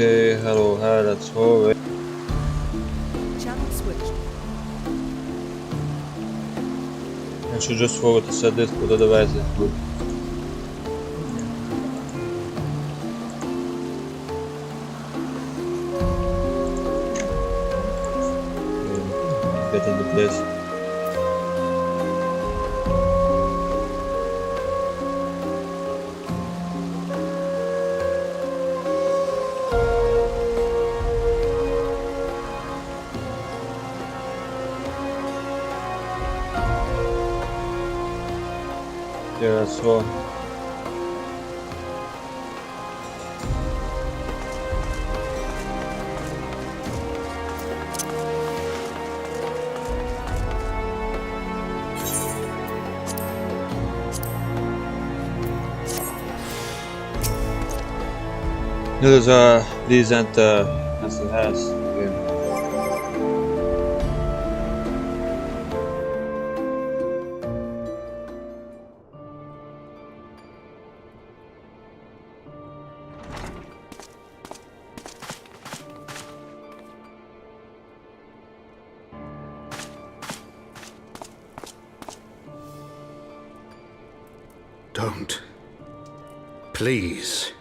Okay, hello, hi, that's all. Channel switched. I should just forget to set this, but otherwise it would. Get into place. Yeah, so those are decent must has. Okay. Don't. Please.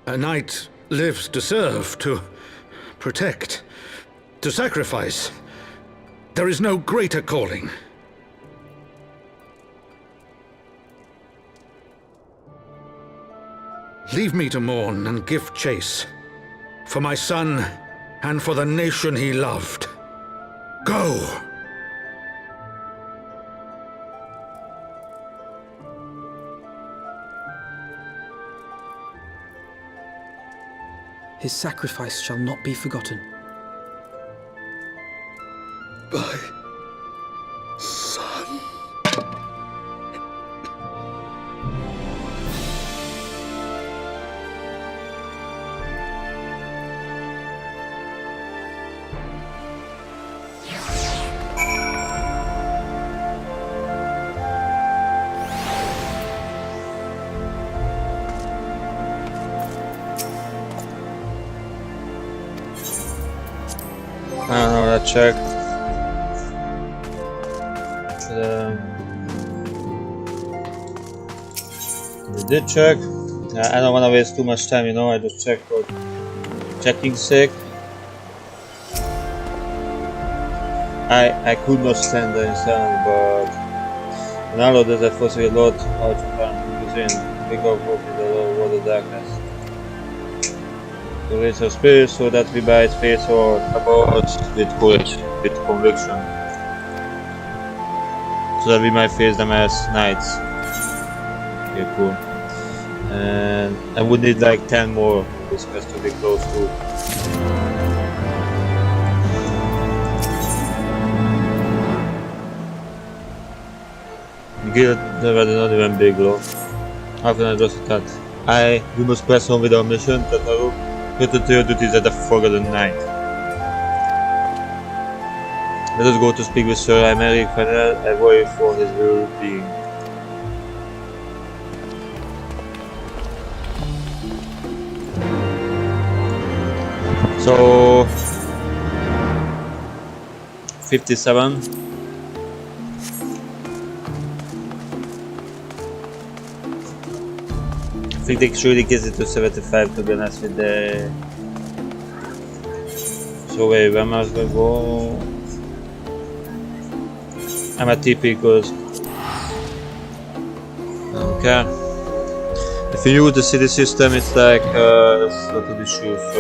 A knight lives to serve, to protect, to sacrifice. There is no greater calling. Leave me to mourn and give chase. For my son, and for the nation he loved. Go! His sacrifice shall not be forgotten. My son. I don't know, that check. We did check. I don't want to waste too much time, you know, I just checked for checking's sake. I could not stand the insane, but now that I foresee a lot how to find within big of hope in the low water darkness. To raise our spirit so that we by its faith or about with courage, with conviction. So that we might face them as knights. Okay, cool. And I would need like 10 more of this quest to be close to. Guild never did not even big low. How can I just cut? We must press on with our mission, Tataru. Get the third duties at the Forgotten Night. Let us go to speak with Sir Aymeric Fennel, a warrior for his well-being. So 57. I think they should increase it to 75 to be honest with the... So wait, where must I go? I'm at TP because... Okay. If you use the city system it's like it's not an issue, so...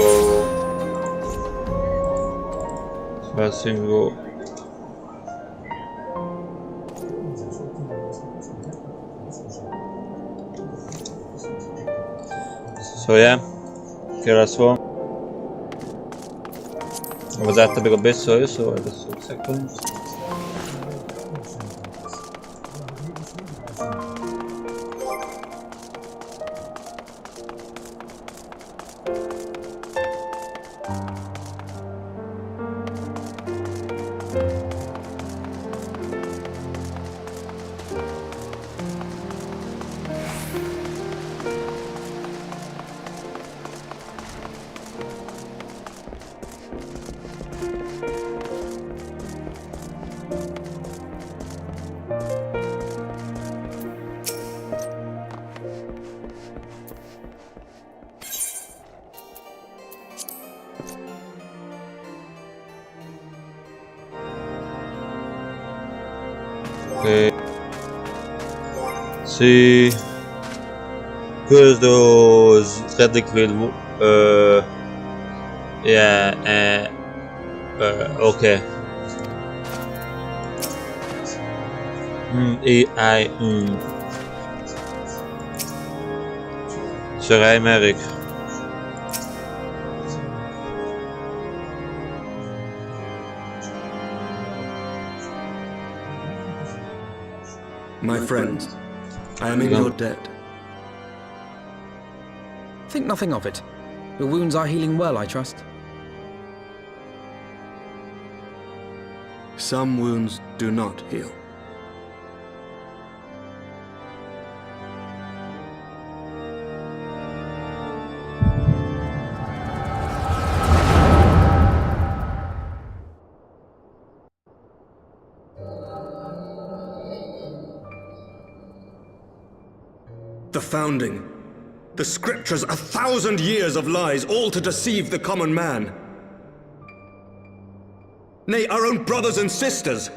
I think go... So yeah, Kiraswo. Was that a big bit, so just a second. Okay. See, because those radical, yeah, okay. Schrijmerk. My friends, I am in your debt. Think nothing of it. Your wounds are healing well, I trust. Some wounds do not heal. The Founding. The Scriptures, 1,000 years of lies, all to deceive the common man. Nay, our own brothers and sisters.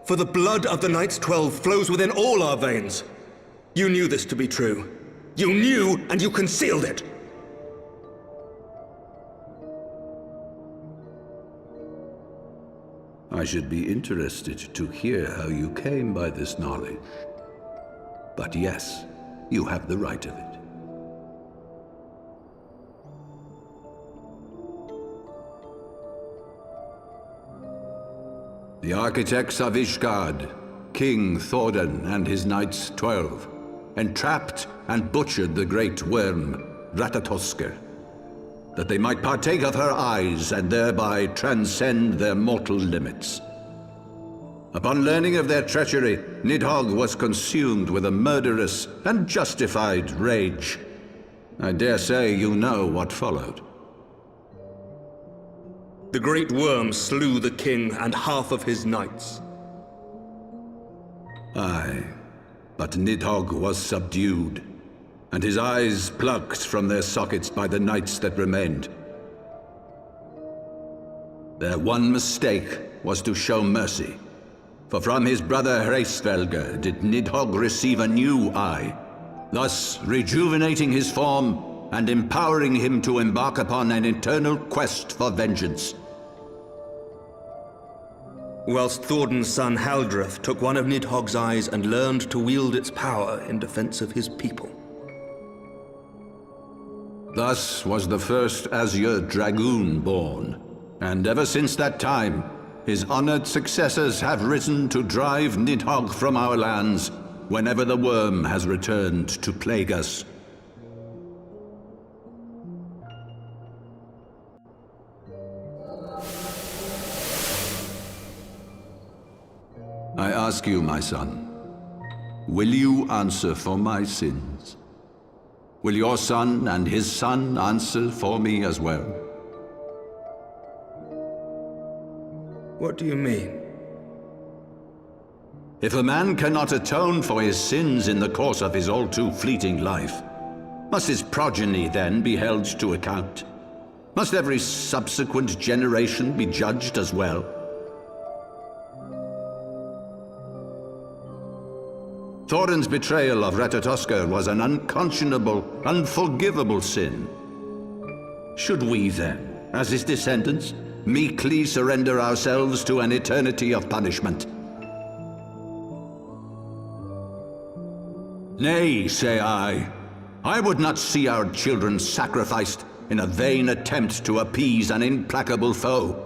For the blood of the Knights 12 flows within all our veins. You knew this to be true. You knew, and you concealed it. I should be interested to hear how you came by this knowledge. But yes, you have the right of it. The architects of Ishgard, King Thordan and his Knights 12, entrapped and butchered the great worm, Ratatoskr, that they might partake of her eyes and thereby transcend their mortal limits. Upon learning of their treachery, Nidhogg was consumed with a murderous and justified rage. I dare say you know what followed. The great worm slew the king and half of his knights. Aye, but Nidhogg was subdued, and his eyes plucked from their sockets by the knights that remained. Their one mistake was to show mercy, for from his brother Hreysvelgr did Nidhogg receive a new eye, thus rejuvenating his form and empowering him to embark upon an eternal quest for vengeance. Whilst Thordan's son Haldreth took one of Nidhogg's eyes and learned to wield its power in defense of his people. Thus was the first Azure Dragoon born, and ever since that time, his honored successors have risen to drive Nidhogg from our lands whenever the worm has returned to plague us. I ask you, my son, will you answer for my sins? Will your son and his son answer for me as well? What do you mean? If a man cannot atone for his sins in the course of his all-too-fleeting life, must his progeny then be held to account? Must every subsequent generation be judged as well? Thordan's betrayal of Ratatoskr was an unconscionable, unforgivable sin. Should we then, as his descendants, meekly surrender ourselves to an eternity of punishment? Nay, say I would not see our children sacrificed in a vain attempt to appease an implacable foe.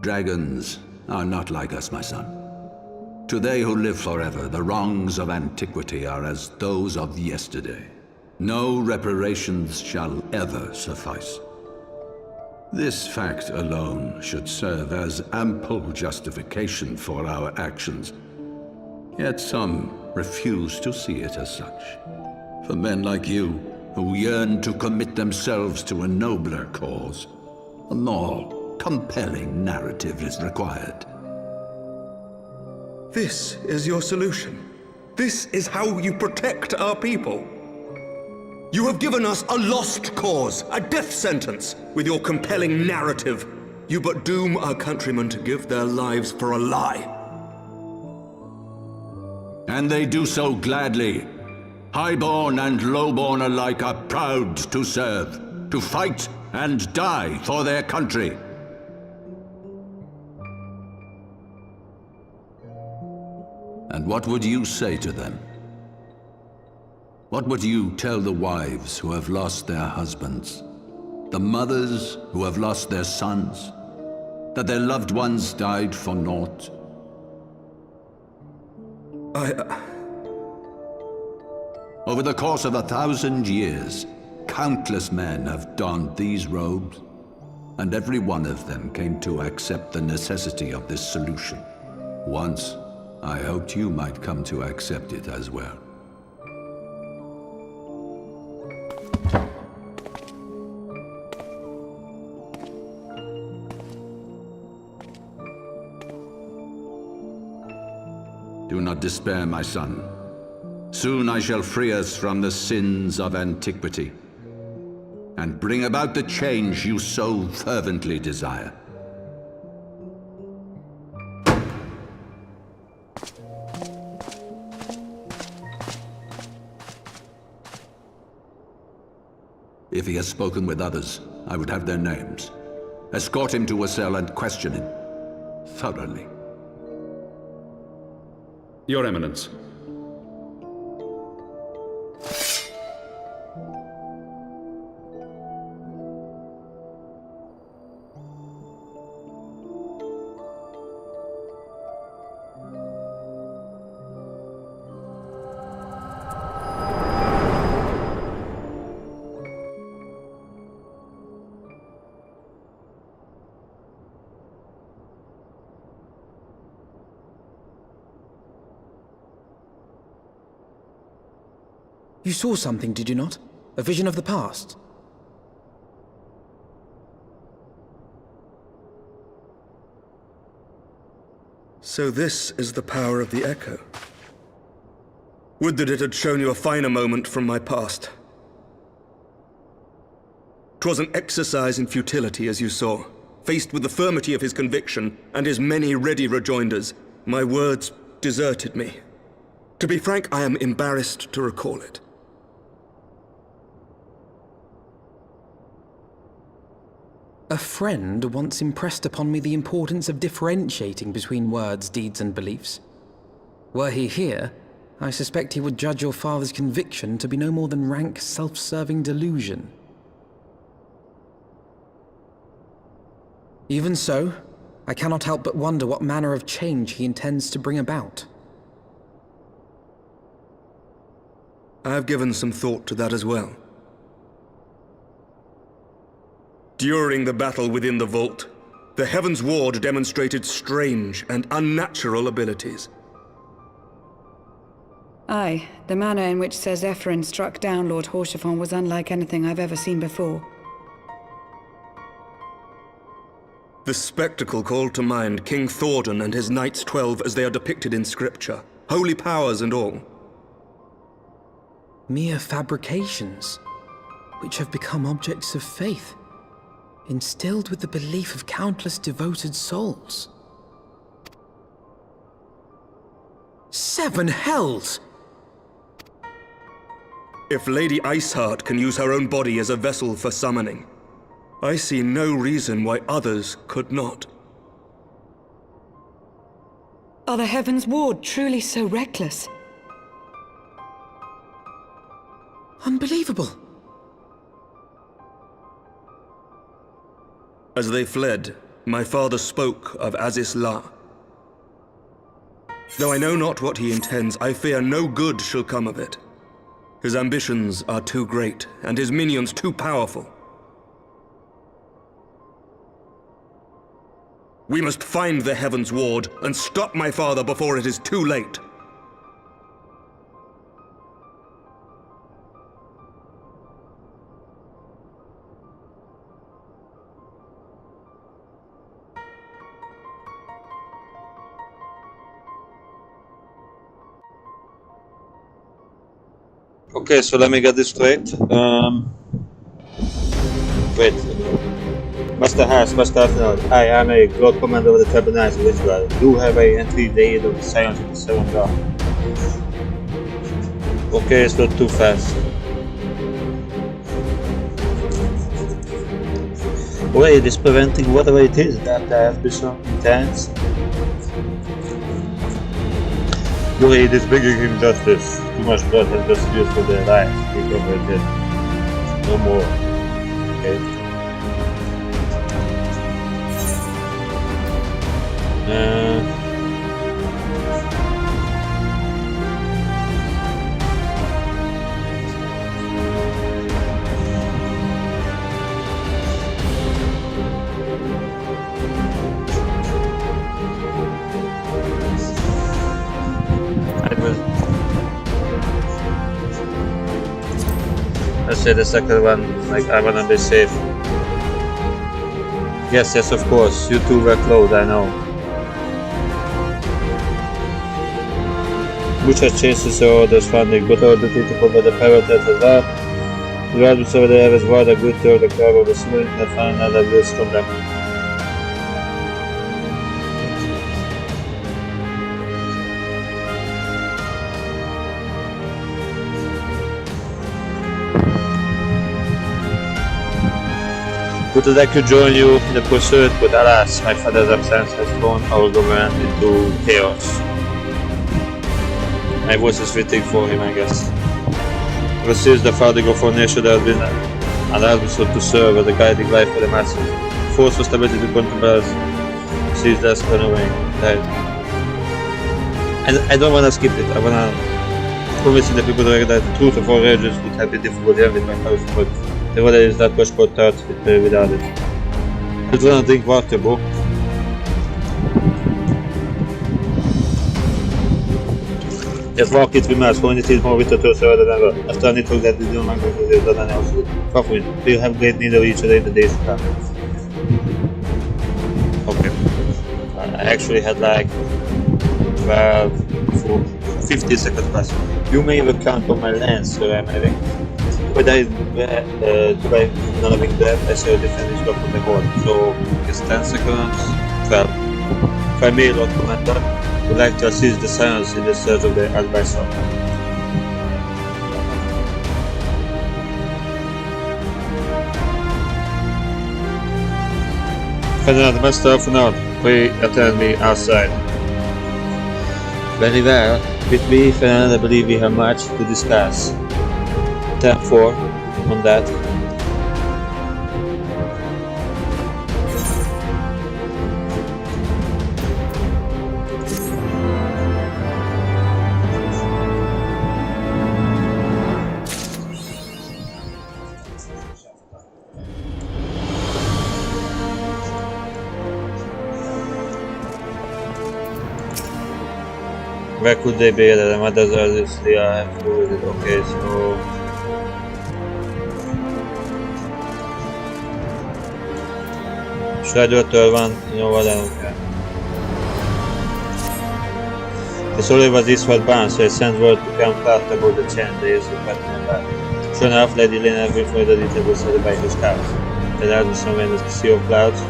Dragons are not like us, my son. To they who live forever, the wrongs of antiquity are as those of yesterday. No reparations shall ever suffice. This fact alone should serve as ample justification for our actions. Yet some refuse to see it as such. For men like you, who yearn to commit themselves to a nobler cause, a more compelling narrative is required. This is your solution. This is how you protect our people. You have given us a lost cause, a death sentence. With your compelling narrative, you but doom our countrymen to give their lives for a lie. and they do so gladly. Highborn and lowborn alike are proud to serve, to fight and die for their country. And what would you say to them? What would you tell the wives who have lost their husbands? The mothers who have lost their sons? That their loved ones died for naught? Over the course of 1,000 years, countless men have donned these robes, and every one of them came to accept the necessity of this solution. Once, I hoped you might come to accept it as well. Do not despair, my son. Soon I shall free us from the sins of antiquity, and bring about the change you so fervently desire. If he has spoken with others, I would have their names. Escort him to a cell and question him thoroughly. Your Eminence. You saw something, did you not? A vision of the past? So this is the power of the Echo. Would that it had shown you a finer moment from my past. 'Twas an exercise in futility, as you saw. Faced with the firmity of his conviction and his many ready rejoinders, my words deserted me. To be frank, I am embarrassed to recall it. A friend once impressed upon me the importance of differentiating between words, deeds, and beliefs. Were he here, I suspect he would judge your father's conviction to be no more than rank, self-serving delusion. Even so, I cannot help but wonder what manner of change he intends to bring about. I have given some thought to that as well. During the battle within the vault, the Heavensward demonstrated strange and unnatural abilities. Aye, the manner in which Sir Zephyrin struck down Lord Haurchefant was unlike anything I've ever seen before. The spectacle called to mind King Thordan and his Knights 12 as they are depicted in scripture, holy powers and all. Mere fabrications, which have become objects of faith, instilled with the belief of countless devoted souls. 7 hells! If Lady Iceheart can use her own body as a vessel for summoning, I see no reason why others could not. Are the Heavensward truly so reckless? Unbelievable! As they fled, my father spoke of Aziz La. Though I know not what he intends, I fear no good shall come of it. His ambitions are too great, and his minions too powerful. We must find the Heavensward and stop my father before it is too late. Okay, so let me get this straight. Wait. Master Harris, Master Arsenal, I am a Lord Commander of the Tribunals of Ishgard. Do have a entry date of the Silence of the Seven God. Okay, it's not too fast. Wait, it's preventing whatever it is that I have been so intense. Wait, it's bringing injustice. Too much blood has been spilled for their lives. We covered it. No more. Okay. Let's say the second one, like I wanna be safe. Yes, yes, of course. You two were close, I know. Muchas chances are others funding, but all the people over the parrot as well. The radicals over the Heavensward, a good third of the crowd of the swing, and find another views from them. Good that I could join you in the pursuit, but alas, my father's absence has thrown our government into chaos. My voice is fitting for him, I guess. Ever since the founding of our nation, there has been an ambition to serve as a guiding light for the masses. Force for stability to contribute sees that away. And I don't want to skip it. I want to convince the people that the truth of our religions would have been difficult with my house, but the weather is not much more touch without it. I don't drink water, bro. Just walk it with us, when it is more with the torso than ever. After I told that we don't mind what is done else. Coffee, we will have great need of each other in the days to come. Okay. I actually had like 50 seconds plus. You may even count on my lens, so I'm having. But I by not having that, I saw the finish up on the board. So it's 10 seconds, 12. If I may, Lord Commander, would like to assist the science in the search of the advisor. Ferdinand, Master of Nord, please attend me outside. Very well. With me, Ferdinand, I believe we have much to discuss. 10-4 on that. Where could they be? The mothers are this, they have to do with it. Okay, so should I do a third one? You know what, I don't care. The soldier was Ishgard bound, so I sent word to come fast about the chain they used to cut them back. Sure enough, Lady Lena every further detail was set by her scouts. They had somewhere in the sea of clouds.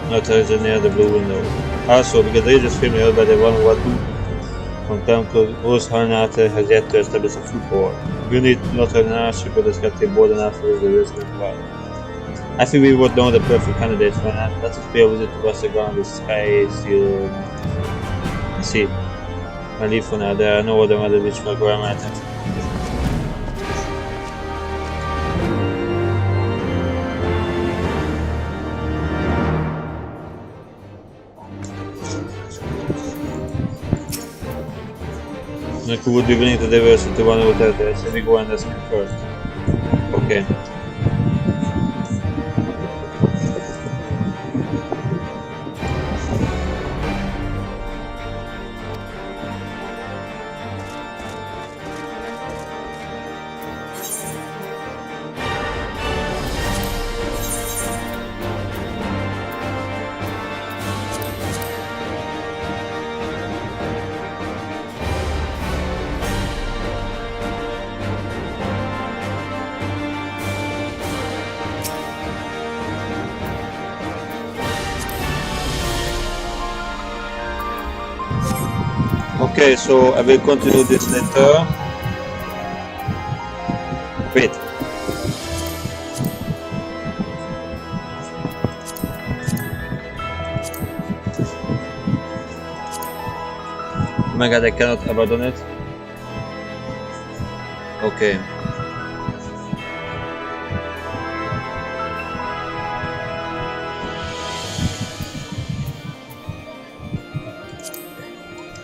Not near the blue window. Also, because they just filmed out by the one what from town called Rosharnate has yet to establish a football. You need not an archer, but it's got to be more than after the risk of life. I think we would know the perfect candidates for that. Let's pay a visit to Western with Sky Steel. See. I leave for now. There are no other matters which will grab my attention. Who would be willing to diversity to one of the others? Let me go and ask him first. Okay. Okay, so I will continue this later. Wait. Oh my god, I cannot abandon it. Okay.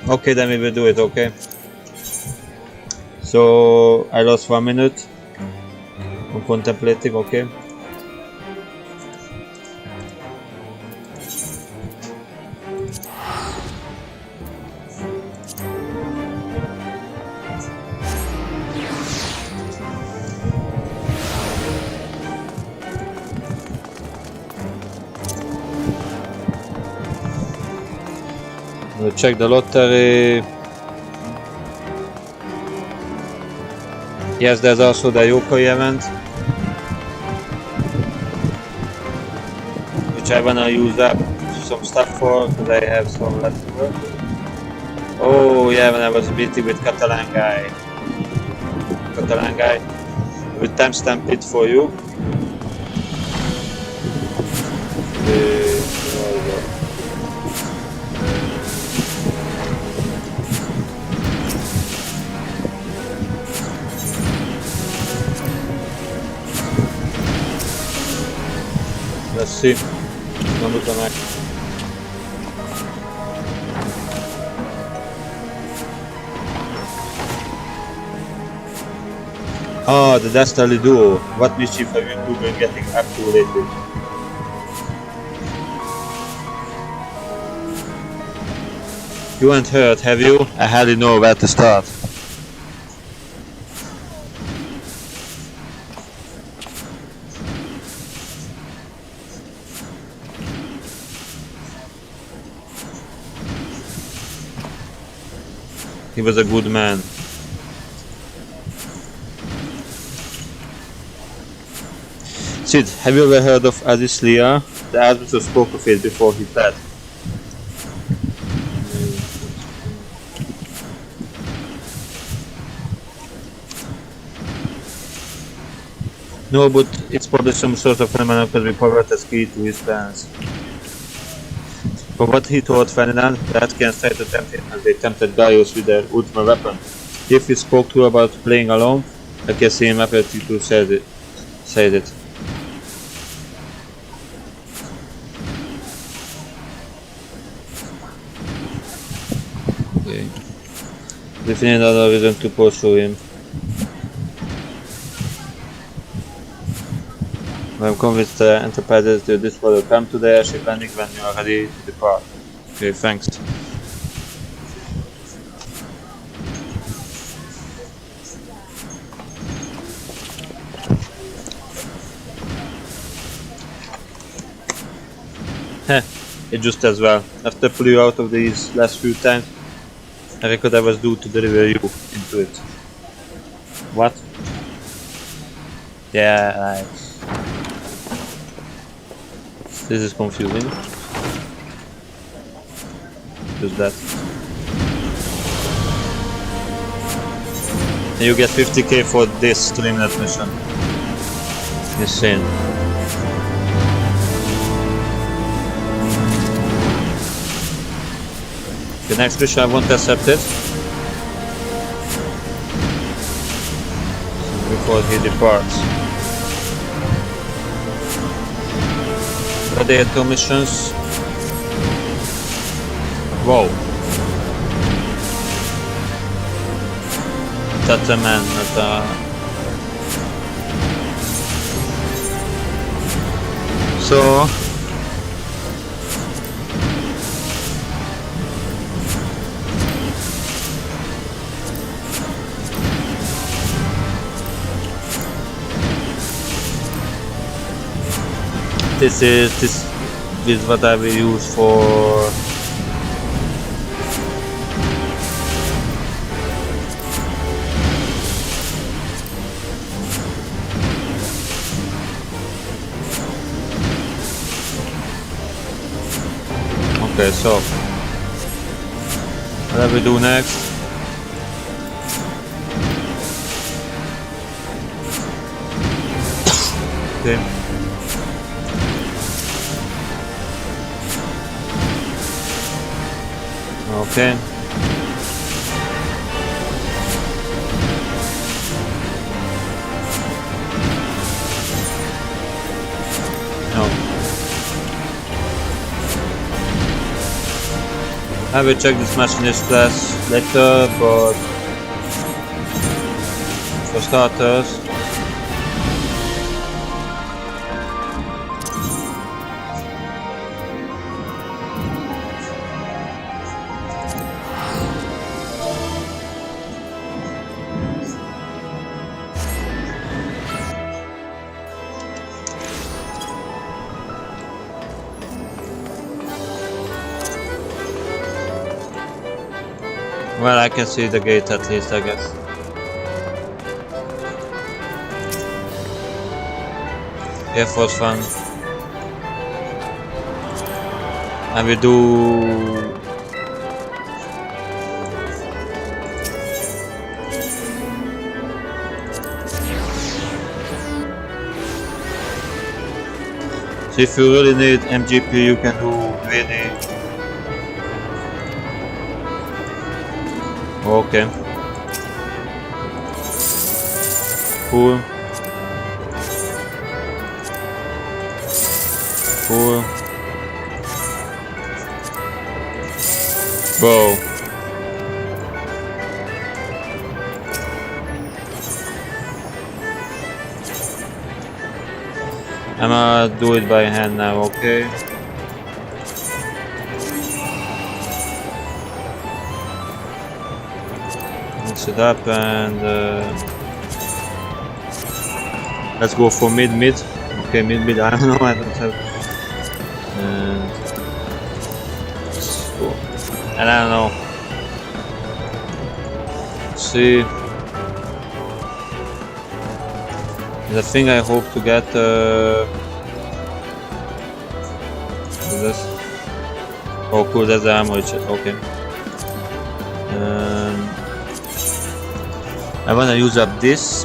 Okay, then we will do it, okay? So, I lost 1 minute on contemplating, okay? We'll check the lottery. Yes, there's also the Yokoi event, which I wanna use up some stuff for, because I have some leftover. Oh yeah, when I was beating with Catalan guy, I will timestamp it for you. Let's see. Ah, the Dastardly Duo. What mischief have you been getting up to lately? You weren't hurt, have you? I hardly know where to start. He was a good man. Sid, have you ever heard of Adislia? The Arbiter spoke of it before he fled. No, but it's probably some sort of phenomenon could be power that's key to his plans. From what he told Ferdinand, the Atkins tried to tempt him as they tempted Gaius with their ultimate weapon. If he spoke to about playing alone, I can see him after to said it. Okay. Definitely another reason to pursue him. I'm convinced the Enterprises to this will come to the airship landing when you are ready to depart. Okay, thanks. Heh, it just as well. After pulling you out of these last few times, I reckon I was due to deliver you into it. What? Yeah, right. This is confusing. Just that. And you get 50k for this streamnet mission. Insane. The next mission I won't accept it before he departs. Gladiator missions. Whoa. That's a man, not a... So... This is what I will use for okay, so What do we do next? Okay. Okay. No. I will check this machinist class later, but for starters, well, I can see the gate at least, I guess. Air Force fun. And we do... So if you really need MGP, you can do really... Okay. Cool. Cool. Go. I'm gonna do it by hand now, okay? Mix it up and let's go for mid. Okay, mid. I don't know. I don't have. And let's go. And I don't know. Let's see. The thing I hope to get. What is this? Oh, cool. That's the ammo chip. Okay. I wanna use up this.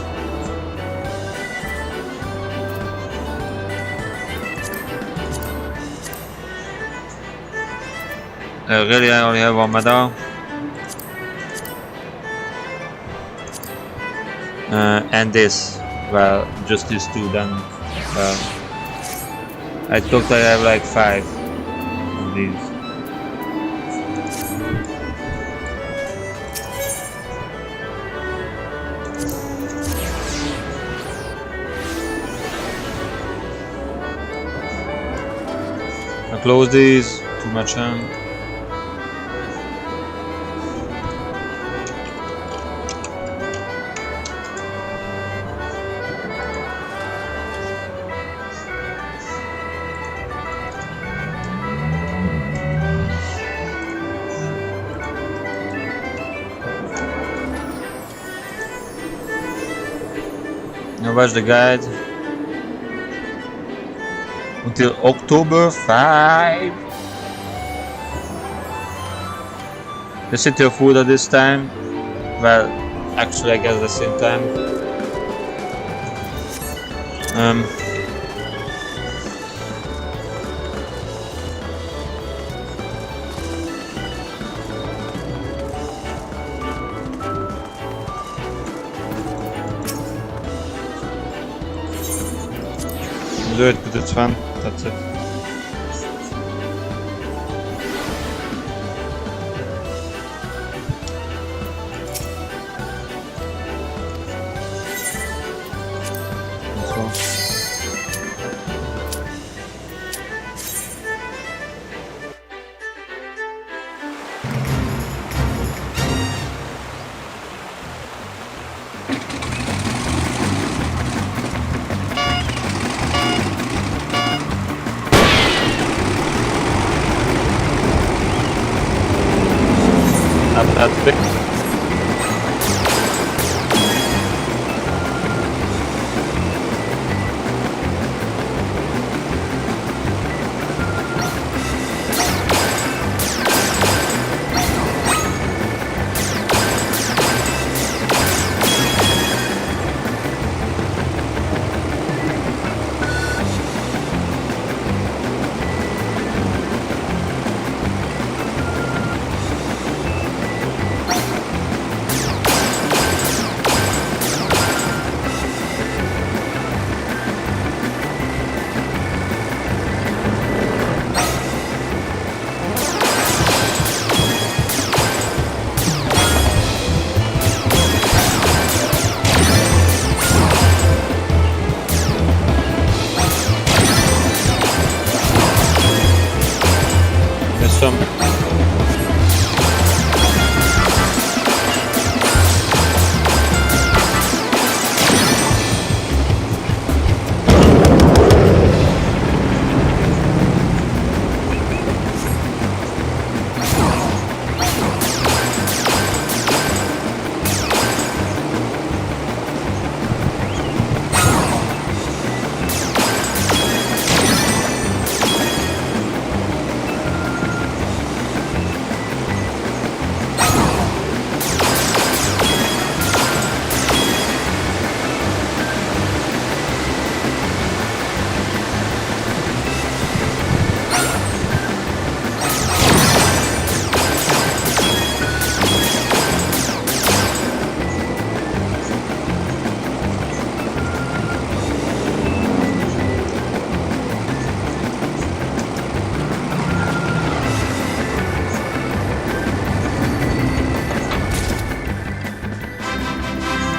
Really, I only have one medal. And this. Well, just these two then. I thought I have like 5 of these. I close these, too much Now watch the guide until October 5. The City of Wood at this time. Well, actually I guess the same time. Do it because it's fun. That's it. That's big. some.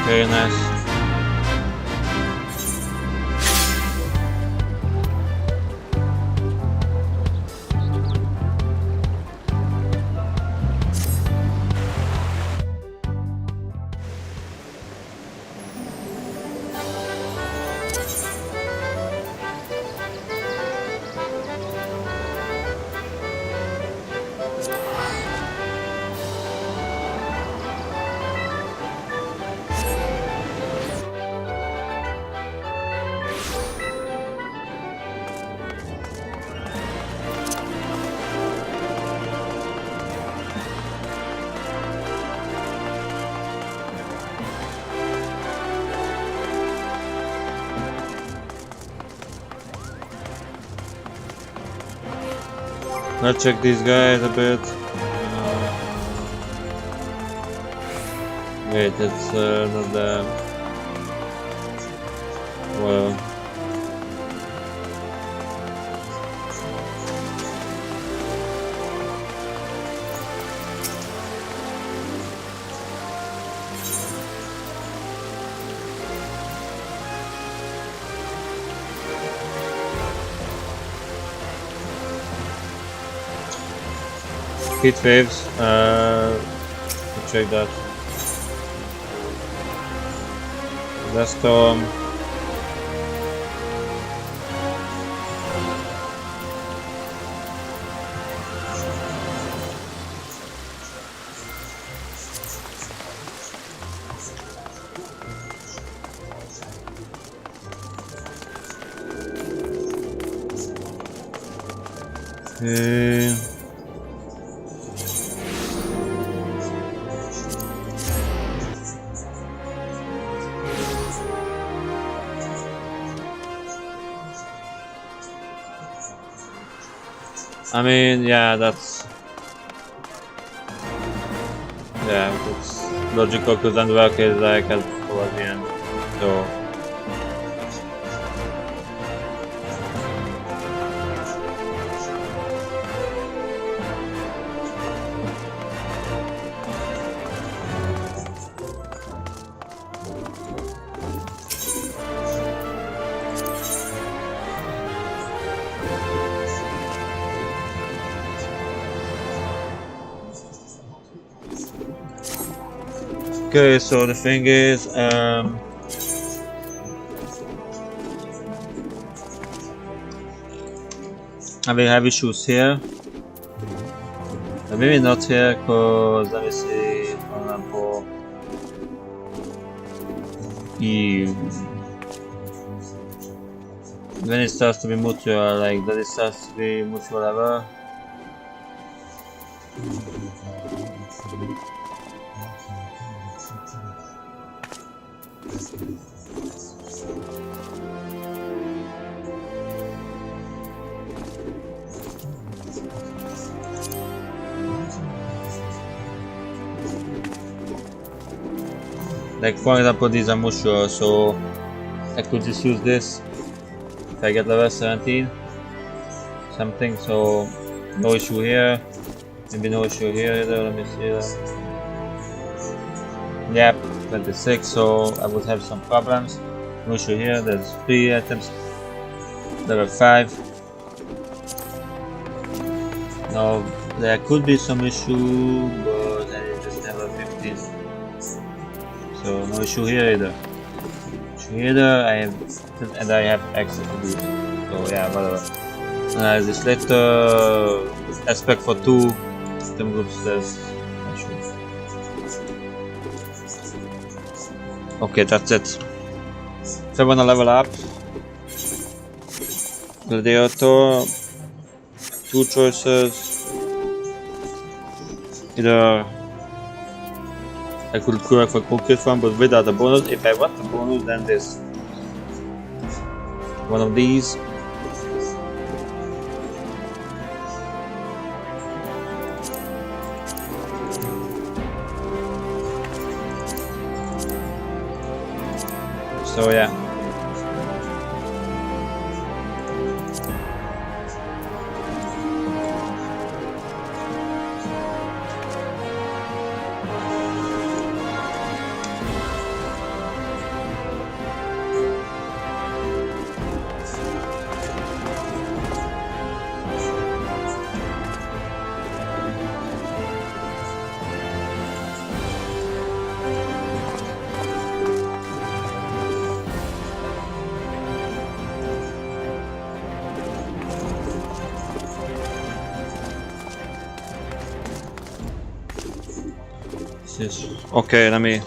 Very nice. Let's check these guys a bit. Wait, it's not the. Well. Heat waves, let's check that. The storm. Okay. I mean, yeah, that's logical because Unwork is like at towards the end, so. Okay, so the thing is, I will have issues here. Maybe not here, cause let me see, for example, when it starts to be mutual, like that it starts to be mutual ever. Like for example, these are mutual, so I could just use this if I get level 17 something, so no issue here, maybe no issue here either, let me see. Yep, 26, so I would have some problems. No issue here, there's 3 items, level 5. No There could be some issue, but I just have a 15. So no issue here either. I have access to this. So yeah, whatever. This later aspect for 2 system groups, there's no issue. Okay, that's it. If I wanna level up Gladiator, 2 choices. Either I could go for Cookie Farm, but without a bonus. If I want a bonus, then this. One of these. So yeah. Okay, let me.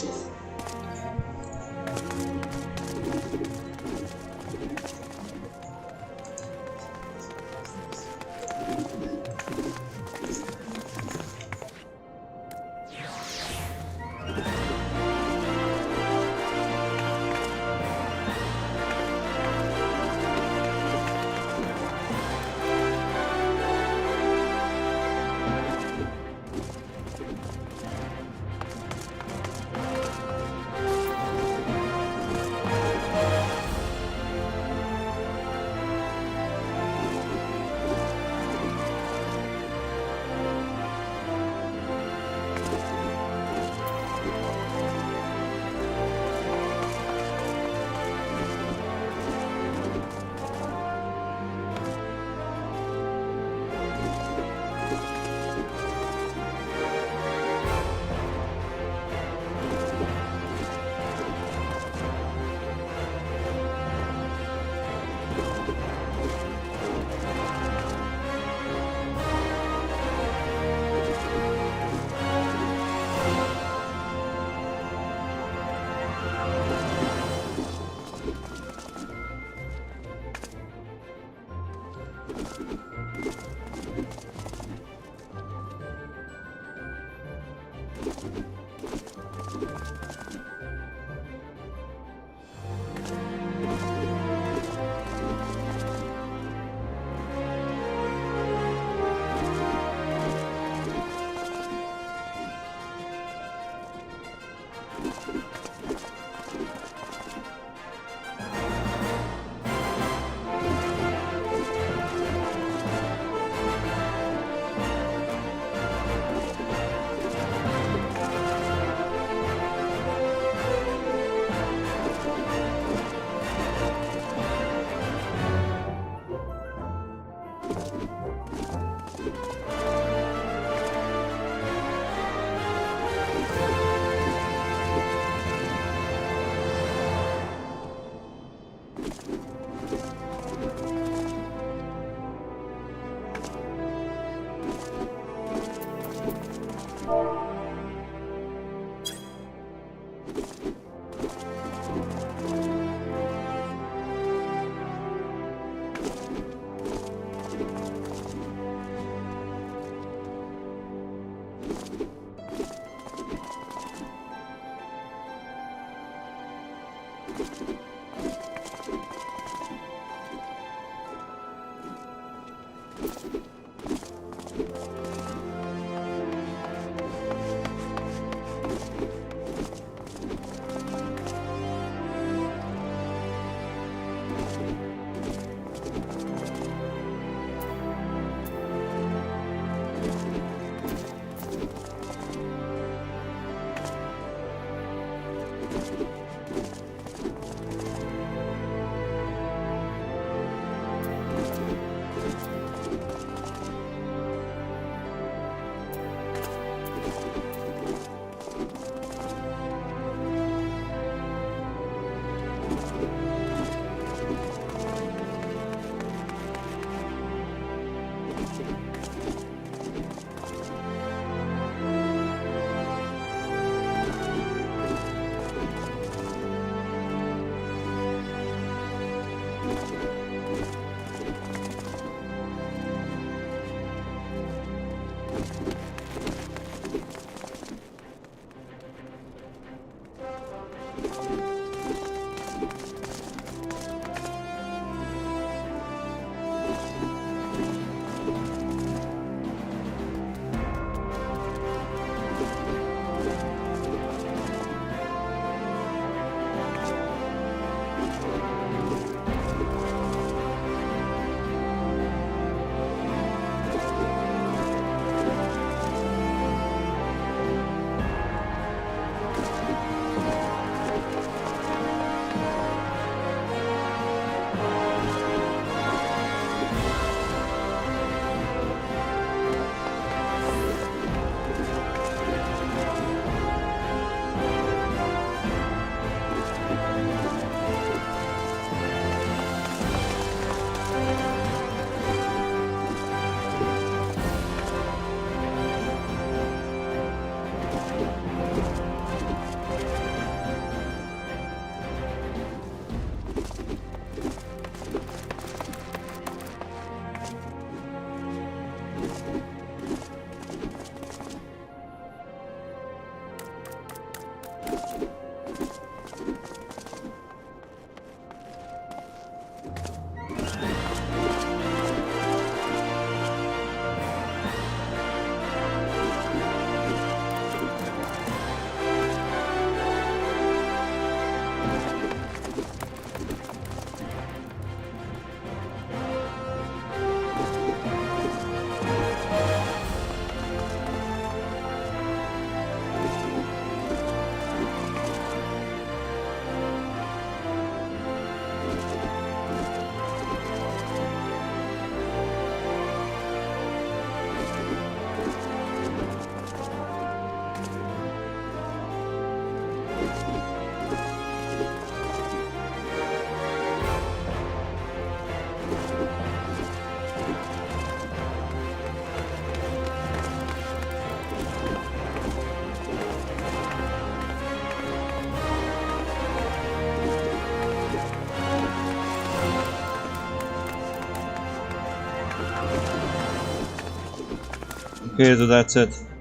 Okay, so that's it.